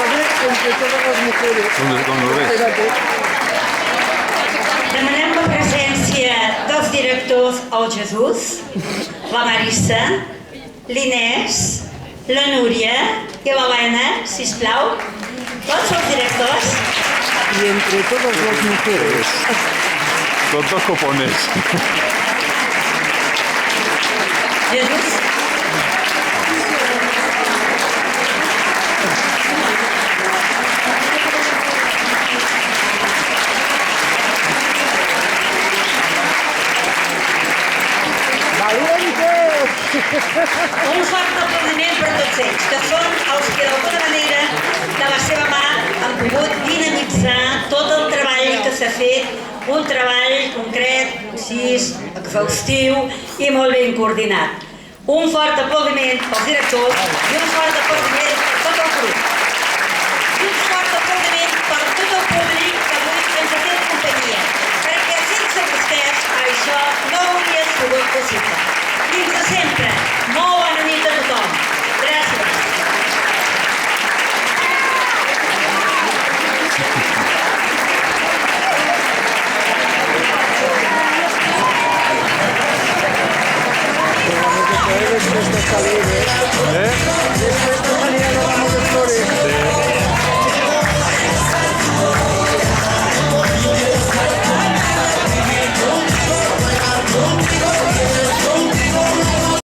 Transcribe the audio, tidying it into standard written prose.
responsable entre todas las mujeres. Com lo ves? Espérate. Demanem la presència dels directors el Jesús, la Marissa, l'Inés, la Núria i l'Helena, sisplau. Tots els directors. Y entre todas las mujeres. Tots els copones. Jesús. ¡Valientes! Un fort aplaudiment per tots ells, que són els que d'alguna manera de la seva mà han pogut dinamitzar tot el treball que s'ha fet, un treball concret, concís, exhaustiu i molt ben coordinat. Un fort aplaudiment pels directors i un fort aplaudiment per tot el grup. I un fort aplaudiment per tot el públic que avui ens ha fet companyia, perquè sense vostès això no hauria sigut possible. Fins a sempre. Molt bona nit a tothom. Gràcies. Esto está bien, ¿eh?